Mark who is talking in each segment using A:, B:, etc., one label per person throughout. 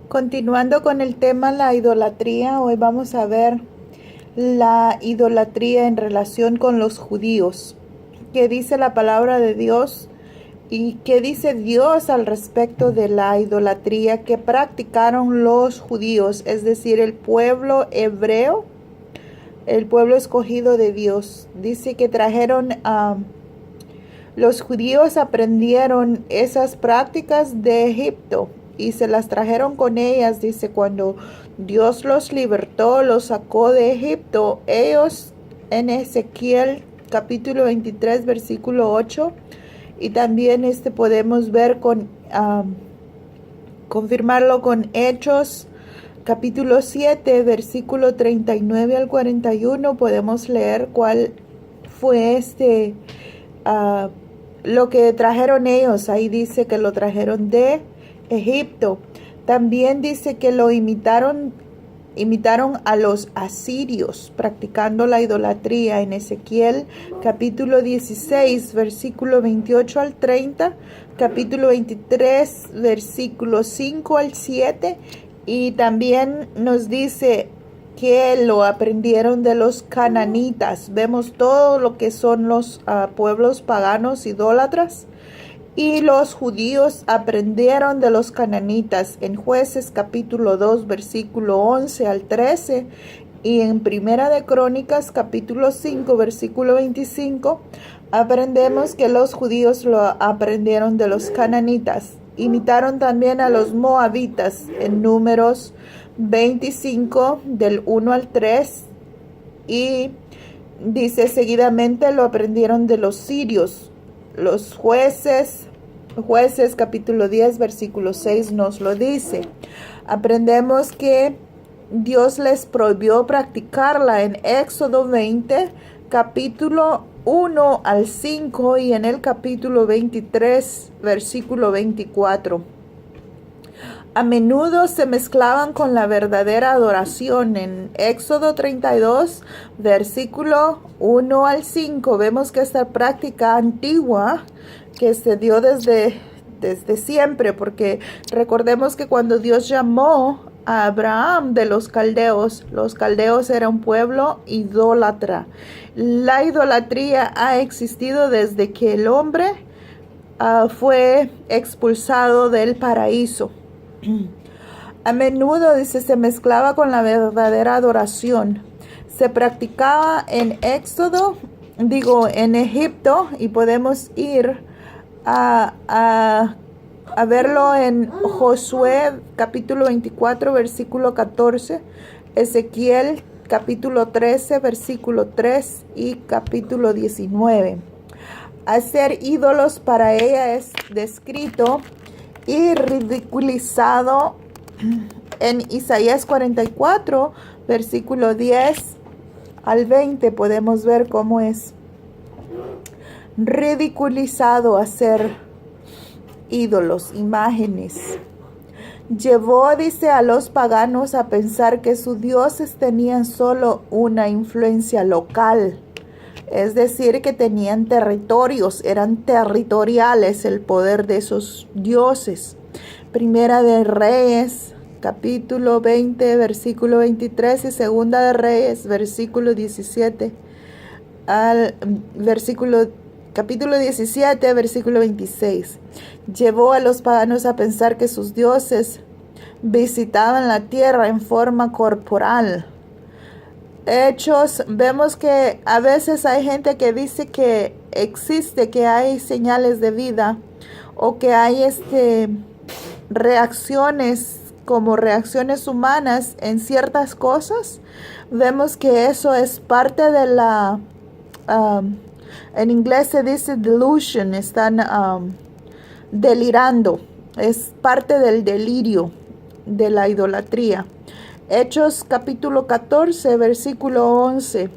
A: Continuando con el tema la idolatría, hoy vamos a ver la idolatría en relación con los judíos. ¿Qué dice la palabra de Dios? ¿Y qué dice Dios al respecto de la idolatría que practicaron los judíos? Es decir, el pueblo hebreo, el pueblo escogido de Dios. Dice que los judíos aprendieron esas prácticas de Egipto y se las trajeron con ellas. Dice, cuando Dios los libertó, los sacó de Egipto, ellos en Ezequiel capítulo 23 versículo 8, y también podemos ver confirmarlo con Hechos capítulo 7 versículo 39 al 41. Podemos leer cuál fue lo que trajeron ellos. Ahí dice que lo trajeron de Egipto. También dice que lo imitaron a los asirios, practicando la idolatría en Ezequiel capítulo 16, versículo 28 al 30, capítulo 23, versículo 5 al 7, y también nos dice que lo aprendieron de los cananitas. Vemos todo lo que son los pueblos paganos idólatras. Y los judíos aprendieron de los cananitas en Jueces capítulo 2 versículo 11 al 13, y en Primera de Crónicas capítulo 5 versículo 25 aprendemos que los judíos lo aprendieron de los cananitas. Imitaron también a los moabitas en Números 25 del 1 al 3, y dice seguidamente lo aprendieron de los sirios. Los jueces capítulo 10 versículo 6 nos lo dice. Aprendemos que Dios les prohibió practicarla en Éxodo 20 capítulo 1 al 5 y en el capítulo 23 versículo 24. A menudo se mezclaban con la verdadera adoración. En Éxodo 32, versículo 1 al 5, vemos que esta práctica antigua que se dio desde siempre, porque recordemos que cuando Dios llamó a Abraham de los caldeos era un pueblo idólatra. La idolatría ha existido desde que el hombre fue expulsado del paraíso. A menudo, dice, se mezclaba con la verdadera adoración. Se practicaba en Egipto, y podemos ir a verlo en Josué capítulo 24 versículo 14, Ezequiel capítulo 13 versículo 3 y capítulo 19. Hacer ídolos para ella es descrito y ridiculizado en Isaías 44, versículo 10 al 20. Podemos ver cómo es ridiculizado hacer ídolos, imágenes. Llevó, dice, a los paganos a pensar que sus dioses tenían solo una influencia local. Es decir, que tenían territorios, eran territoriales el poder de esos dioses. Primera de Reyes, capítulo 20, versículo 23, y Segunda de Reyes, versículo 17, capítulo 17, versículo 26. Llevó a los paganos a pensar que sus dioses visitaban la tierra en forma corporal. Hechos, vemos que a veces hay gente que dice que existe, que hay señales de vida, o que hay reacciones como reacciones humanas en ciertas cosas. Vemos que eso es parte de la, en inglés se dice delusion, están delirando, es parte del delirio de la idolatría. Hechos capítulo 14, versículo 11,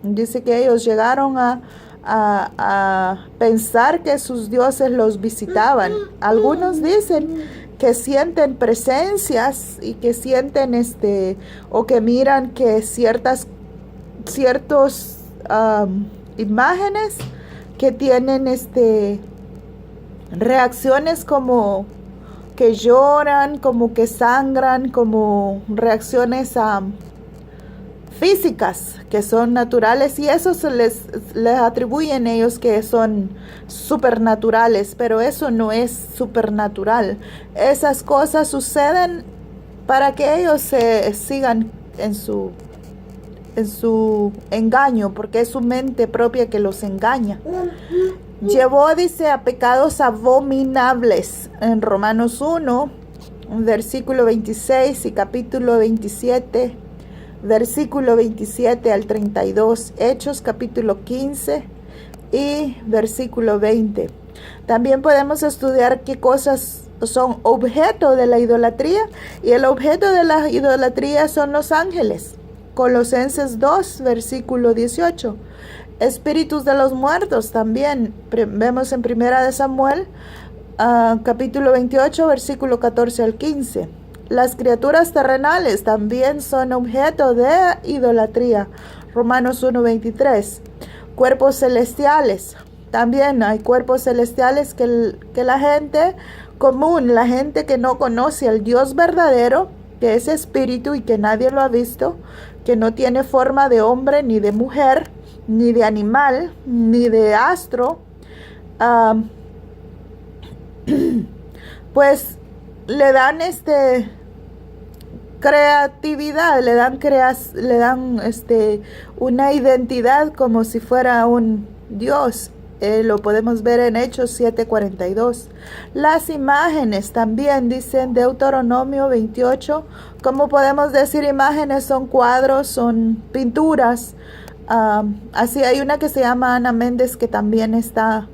A: dice que ellos llegaron a pensar que sus dioses los visitaban. Algunos dicen que sienten presencias y que sienten o que miran que ciertos imágenes que tienen reacciones como que lloran, como que sangran, como reacciones físicas que son naturales, y eso les atribuyen ellos que son supernaturales, pero eso no es supernatural. Esas cosas suceden para que ellos se sigan en su engaño, porque es su mente propia que los engaña. Llevó, dice, a pecados abominables en Romanos 1, versículo 26 y capítulo 27, versículo 27 al 32, Hechos capítulo 15 y versículo 20. También podemos estudiar qué cosas son objeto de la idolatría, y el objeto de la idolatría son los ángeles. Colosenses 2, versículo 18. Espíritus de los muertos también vemos en Primera de Samuel, capítulo 28, versículo 14 al 15. Las criaturas terrenales también son objeto de idolatría. Romanos 1, 23. Cuerpos celestiales. También hay cuerpos celestiales que la gente común, la gente que no conoce al Dios verdadero, que es espíritu y que nadie lo ha visto, que no tiene forma de hombre, ni de mujer, ni de animal, ni de astro, pues le dan creatividad, le dan una identidad como si fuera un Dios. Lo podemos ver en Hechos 7:42. Las imágenes también dicen Deuteronomio 28. ¿Cómo podemos decir imágenes? Son cuadros, son pinturas. Así hay una que se llama Ana Méndez, que también está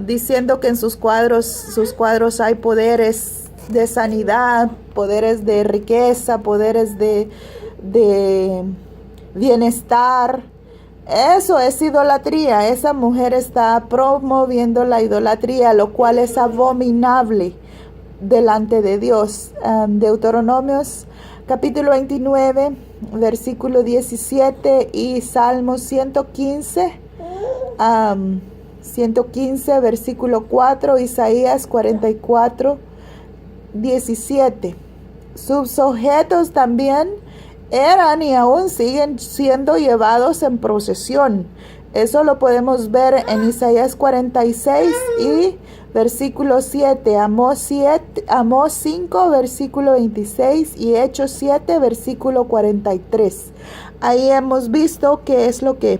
A: diciendo que en sus cuadros hay poderes de sanidad, poderes de riqueza, poderes de bienestar. Eso es idolatría. Esa mujer está promoviendo la idolatría, lo cual es abominable delante de Dios. Deuteronomios capítulo 29, versículo 17 y Salmos 115, 115, versículo 4, Isaías 44, 17. Sus objetos también eran y aún siguen siendo llevados en procesión. Eso lo podemos ver en Isaías 46 y versículo 7, Amós 5, versículo 26 y Hechos 7, versículo 43. Ahí hemos visto qué es lo que